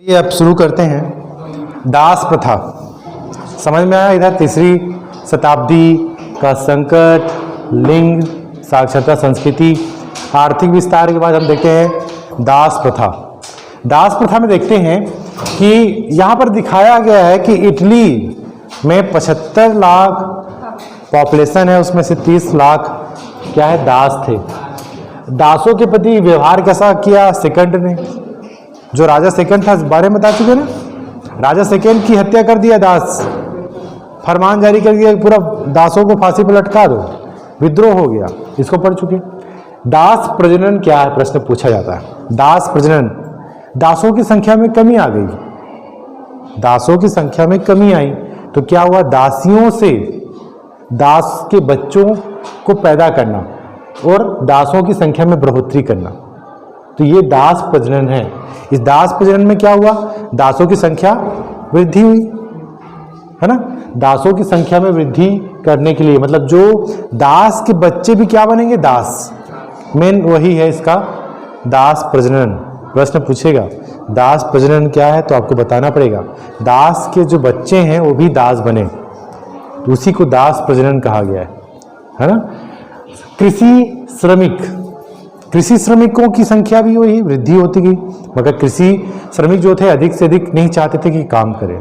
ये अब शुरू करते हैं दास प्रथा। समझ में आया? इधर 3री शताब्दी का संकट, लिंग, साक्षरता, संस्कृति, आर्थिक विस्तार के बाद हम देखते हैं दास प्रथा। दास प्रथा में देखते हैं कि यहाँ पर दिखाया गया है कि इटली में 75 लाख पॉपुलेशन है, उसमें से 30 लाख क्या है, दास थे। दासों के प्रति व्यवहार कैसा किया सेकंड ने? जो राजा सेकंड था, इस बारे में बता चुके ना, राजा सेकंड की हत्या कर दिया दास, फरमान जारी कर दिया पूरा दासों को फांसी पर लटका दो, विद्रोह हो गया। इसको पढ़ चुके। दास प्रजनन क्या है, प्रश्न पूछा जाता है। दास प्रजनन, दासों की संख्या में कमी आ गई, दासों की संख्या में कमी आई तो क्या हुआ, दासियों से दास के बच्चों को पैदा करना और दासों की संख्या में बढ़ोतरी करना, तो ये दास प्रजनन है। इस दास प्रजनन में क्या हुआ, दासों की संख्या वृद्धि हुई, है ना। दासों की संख्या में वृद्धि करने के लिए मतलब जो दास के बच्चे भी क्या बनेंगे, दास, मेन वही है इसका दास प्रजनन। प्रश्न पूछेगा दास प्रजनन क्या है तो आपको बताना पड़ेगा। दास के जो बच्चे हैं वो भी दास बने, तो उसी को दास प्रजनन कहा गया है ना। कृषि श्रमिक, कृषि श्रमिकों की संख्या भी वही वृद्धि होती गई, मगर कृषि श्रमिक जो थे अधिक से अधिक नहीं चाहते थे कि काम करें।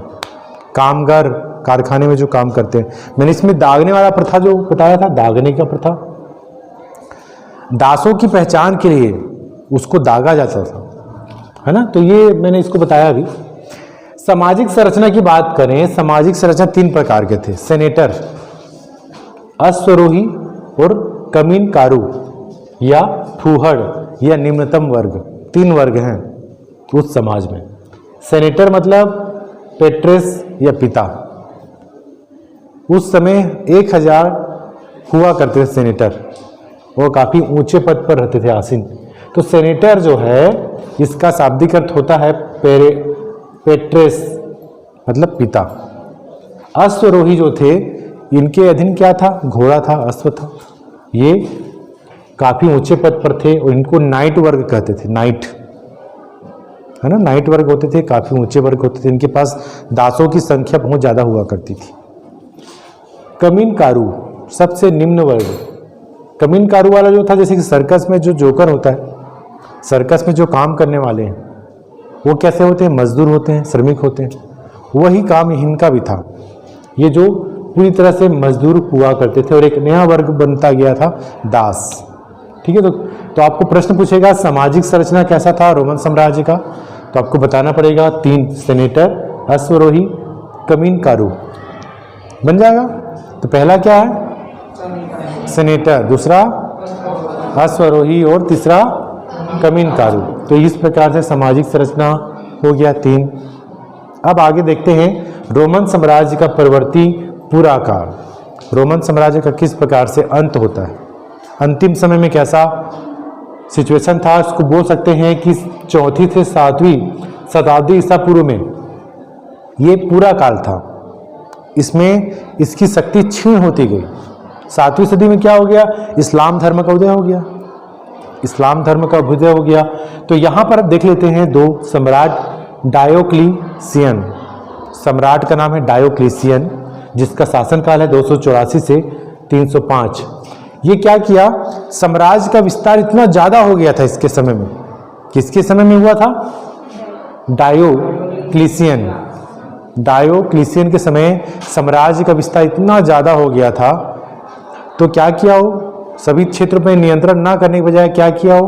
कामगार कारखाने में जो काम करते हैं, मैंने इसमें दागने वाला प्रथा जो बताया था, दागने का प्रथा, दासों की पहचान के लिए उसको दागा जाता था, है ना। तो ये मैंने इसको बताया अभी। सामाजिक संरचना की बात करें, सामाजिक संरचना 3 प्रकार के थे, सेनेटर, अश्वरोही और कमीनकारू या फूहड़ या निम्नतम वर्ग। 3 वर्ग हैं उस समाज में। सेनेटर मतलब पेट्रेस या पिता, उस समय 1000 हुआ करते थे सेनेटर, वो काफी ऊंचे पद पर रहते थे आसीन। तो सेनेटर जो है इसका शाब्दिक अर्थ होता है पेट्रेस मतलब पिता। अश्वरोही जो थे इनके अधीन क्या था, घोड़ा था, अश्व था, ये काफी ऊंचे पद पर थे और इनको नाइट वर्ग कहते थे, नाइट, है ना, नाइट वर्ग होते थे, काफी ऊंचे वर्ग होते थे, इनके पास दासों की संख्या बहुत ज्यादा हुआ करती थी। कमीनकारू सबसे निम्न वर्ग। कमीनकारू वाला जो था, जैसे कि सर्कस में जो जोकर होता है, सर्कस में जो काम करने वाले हैं वो कैसे होते हैं, मजदूर होते हैं, श्रमिक होते हैं, वही काम इनका भी था। ये जो पूरी तरह से मजदूर हुआ करते थे और एक नया वर्ग बनता गया था, दास। ठीक है, तो आपको प्रश्न पूछेगा सामाजिक संरचना कैसा था रोमन साम्राज्य का, तो आपको बताना पड़ेगा 3, सेनेटर, अश्वरोही, कमीनकारू। बन जाएगा। तो पहला क्या है, सेनेटर, दूसरा अश्वरोही और तीसरा कमीनकारू। तो इस प्रकार से सामाजिक संरचना हो गया 3। अब आगे देखते हैं रोमन साम्राज्य का परवर्ती पूरा काल। रोमन साम्राज्य का किस प्रकार से अंत होता है, अंतिम समय में कैसा सिचुएशन था, इसको बोल सकते हैं कि 4वीं से 7वीं शताब्दी ईसा पूर्व में ये पूरा काल था। इसमें इसकी शक्ति क्षीण होती गई। 7वीं सदी में क्या हो गया, इस्लाम धर्म का उदय हो गया, इस्लाम धर्म का उदय हो गया। तो यहाँ पर अब देख लेते हैं 2 सम्राट, डायोक्लीसियन, सम्राट का नाम है डायोक्लीसियन, जिसका शासनकाल है 284 से 305। ये क्या किया, साम्राज्य का विस्तार इतना ज्यादा हो गया था इसके समय में। किसके समय में हुआ था, डायोक्लीसियन, डायोक्लीसियन के समय साम्राज्य का विस्तार इतना ज्यादा हो गया था, तो क्या किया हो, सभी क्षेत्र में नियंत्रण ना करने के बजाय क्या किया हो,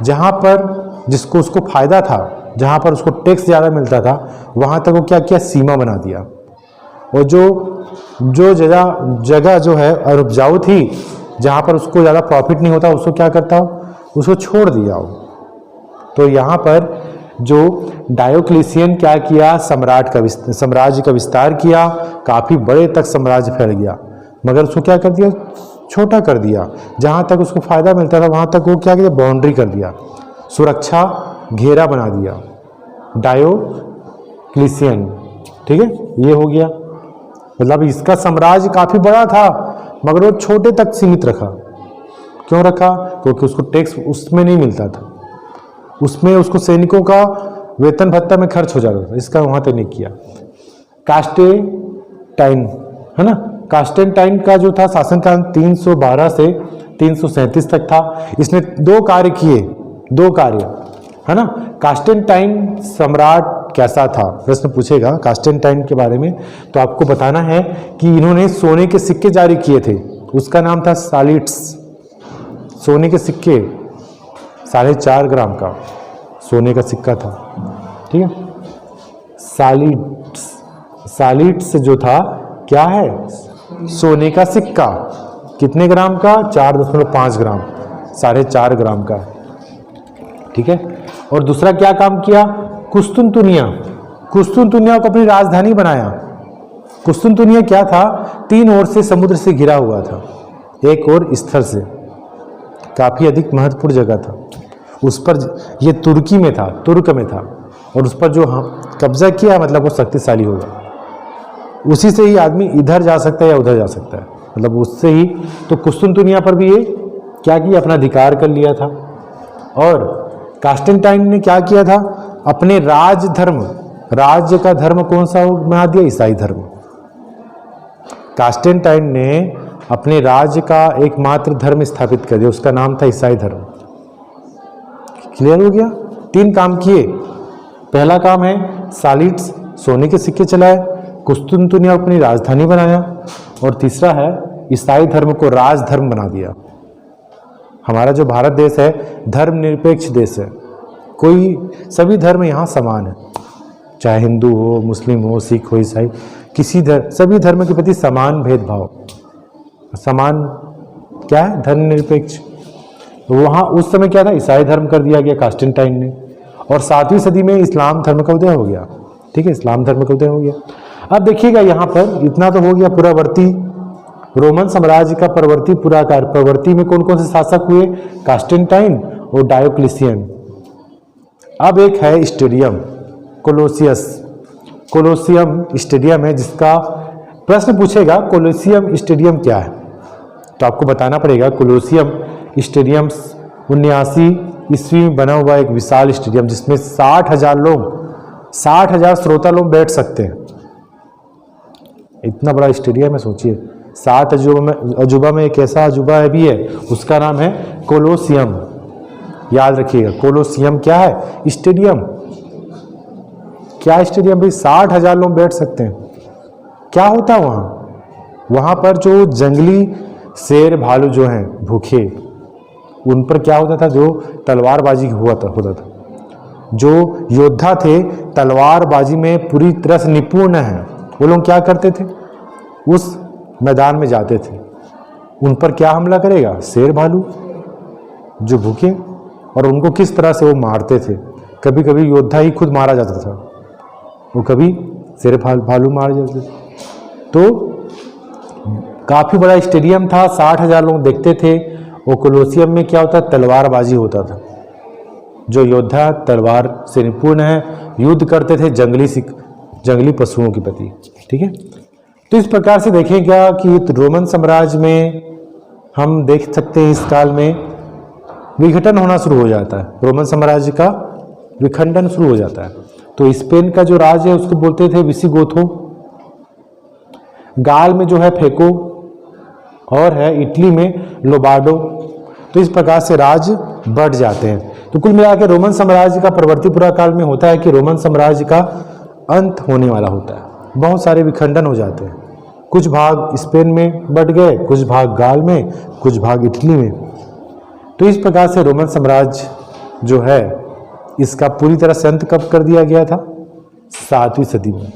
जहां पर जिसको उसको फायदा था, जहां पर उसको टैक्स ज्यादा मिलता था, वहां तक वो क्या किया, सीमा बना दिया। और जो जगह जो है और उपजाऊ थी, जहां पर उसको ज्यादा प्रॉफिट नहीं होता, उसको क्या करता हो, उसको छोड़ दिया हो। तो यहाँ पर जो डायोक्लीसियन क्या किया, साम्राज्य का विस्तार किया, काफी बड़े तक साम्राज्य फैल गया, मगर उसको क्या कर दिया, छोटा कर दिया। जहां तक उसको फायदा मिलता था वहां तक वो क्या किया, बाउंड्री कर दिया, सुरक्षा घेरा बना दिया, डायोक्लीसियन। ठीक है, ये हो गया। मतलब इसका साम्राज्य काफी बड़ा था मगर वो छोटे तक सीमित रखा। क्यों रखा, क्योंकि उसको टैक्स उसमें नहीं मिलता था, उसमें उसको सैनिकों का वेतन भत्ता में खर्च हो जाता था, इसका वहाँ तक नहीं किया। कास्टेंटाइन है ना, कास्टेंटाइन का जो था शासनकाल 312 से 337 तक था। इसने दो कार्य किए, दो कार्य है ना। कास्टेंटाइन सम्राट कैसा था, प्रश्न पूछेगा कास्टेंटाइन के बारे में, तो आपको बताना है कि इन्होंने सोने के सिक्के जारी किए थे, उसका नाम था सालिट्स। सोने के सिक्के 4.5 ग्राम का सोने का सिक्का था, ठीक है। सालिट्स जो था क्या है, सोने का सिक्का, कितने ग्राम का, 4.5 ग्राम, 4.5 ग्राम का, ठीक है। और दूसरा क्या काम किया, कुस्तुनतुनिया को अपनी राजधानी बनाया। कुस्तुनतुनिया क्या था, 3 ओर से समुद्र से घिरा हुआ था, एक ओर स्थल से, काफी अधिक महत्वपूर्ण जगह था। उस पर ये तुर्की में था, तुर्क में था, और उस पर जो कब्जा किया मतलब वो शक्तिशाली होगा। उसी से ही आदमी इधर जा सकता है या उधर जा सकता है, मतलब उससे ही। तो कुस्तुनतुनिया पर भी ये क्या किया, अपना अधिकार कर लिया था। और कास्टेंटाइन ने क्या किया था, अपने राज्य का धर्म कौन सा बना दिया, ईसाई धर्म। कास्टेंटाइन ने अपने राज्य का एकमात्र धर्म स्थापित कर दिया, उसका नाम था ईसाई धर्म। क्लियर हो गया, 3 काम किए। पहला काम है सालिट्स, सोने के सिक्के चलाए, कुस्तुनतुनिया अपनी राजधानी बनाया, और तीसरा है ईसाई धर्म को राजधर्म बना दिया। हमारा जो भारत देश है धर्मनिरपेक्ष देश है, सभी धर्म यहाँ समान है, चाहे हिंदू हो, मुस्लिम हो, सिख हो, ईसाई, सभी धर्म के प्रति समान भेदभाव, समान क्या है, धर्मनिरपेक्ष। तो वहाँ उस समय क्या था, ईसाई धर्म कर दिया गया कास्टेंटाइन ने। और 7वीं सदी में इस्लाम धर्म का उदय हो गया, ठीक है, इस्लाम धर्म का उदय हो गया। अब देखिएगा यहाँ पर इतना तो हो गया पुरावर्ती, रोमन साम्राज्य का परवर्ती पुराकार। परवर्ती में कौन कौन से शासक हुए, कास्टेंटाइन और डायोक्लिसियन। अब एक है स्टेडियम, कोलोसियम स्टेडियम है, जिसका प्रश्न पूछेगा कोलोसियम स्टेडियम क्या है, तो आपको बताना पड़ेगा कोलोसियम स्टेडियम 79 ईस्वी में बना हुआ एक विशाल स्टेडियम, जिसमें 60,000 श्रोता लोग बैठ सकते हैं। इतना बड़ा स्टेडियम है, सोचिए। 7 अजूबा में एक ऐसा अजूबा है भी है, उसका नाम है कोलोसियम। याद रखिएगा, कोलोसियम क्या है, स्टेडियम। क्या स्टेडियम भाई, 60,000 लोग बैठ सकते हैं। क्या होता है वहाँ पर जो जंगली शेर भालू जो हैं भूखे, उन पर क्या होता था, जो तलवारबाजी होता था। जो योद्धा थे तलवारबाजी में पूरी तरह से निपुण हैं, वो लोग क्या करते थे, उस मैदान में जाते थे। उन पर क्या हमला करेगा, शेर भालू जो भूखे, और उनको किस तरह से वो मारते थे। कभी कभी योद्धा ही खुद मारा जाता था, वो कभी शेर भालू मार जाते थे। तो काफ़ी बड़ा स्टेडियम था, 60,000 लोग देखते थे। वो कोलोसियम में क्या होता, तलवारबाजी होता था। जो योद्धा तलवार से निपुण है, युद्ध करते थे जंगली पशुओं के प्रति, ठीक है। तो इस प्रकार से देखेंगे कि रोमन साम्राज्य में हम देख सकते हैं, इस काल में विघटन होना शुरू हो जाता है, रोमन साम्राज्य का विखंडन शुरू हो जाता है। तो स्पेन का जो राज है उसको बोलते थे विसिगोथो, गाल में जो है फेको, और है इटली में लोबार्डो। तो इस प्रकार से राज बढ़ जाते हैं। तो कुल मिलाकर रोमन साम्राज्य का प्रवर्ती पुराकाल में होता है कि रोमन साम्राज्य का अंत होने वाला होता है। बहुत सारे विखंडन हो जाते हैं, कुछ भाग स्पेन में बट गए, कुछ भाग गाल में, कुछ भाग इटली में। तो इस प्रकार से रोमन साम्राज्य जो है इसका पूरी तरह से अंत कब कर दिया गया था, 7वीं सदी में,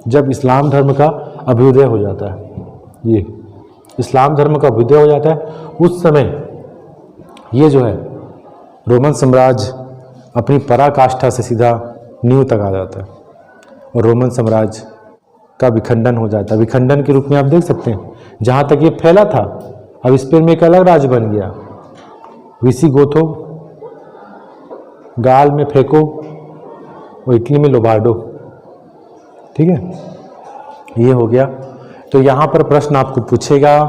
जब इस्लाम धर्म का अभ्युदय हो जाता है। ये इस्लाम धर्म का अभ्युदय हो जाता है, उस समय ये जो है रोमन साम्राज्य अपनी पराकाष्ठा से सीधा नींव तक आ जाता है, और रोमन साम्राज्य का विखंडन हो जाता है। विखंडन के रूप में आप देख सकते हैं, जहाँ तक ये फैला था अब स्पेन में एक अलग राज्य बन गया, विसिगोथो, गाल में फेको और इटली में लोबार्डो, ठीक है। ये हो गया। तो यहाँ पर प्रश्न आपको पूछेगा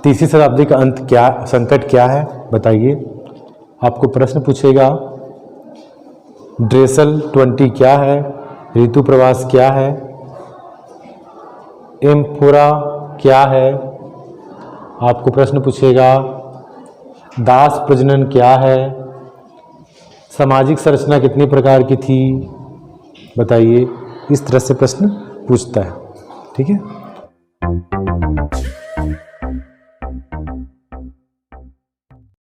3वीं शताब्दी का अंत क्या, संकट क्या है बताइए। आपको प्रश्न पूछेगा ड्रेसल 20 क्या है, ऋतु प्रवास क्या है, एम्फोरा क्या है, आपको प्रश्न पूछेगा दास प्रजनन क्या है, सामाजिक संरचना कितनी प्रकार की थी, बताइए। इस तरह से प्रश्न पूछता है। ठीक है।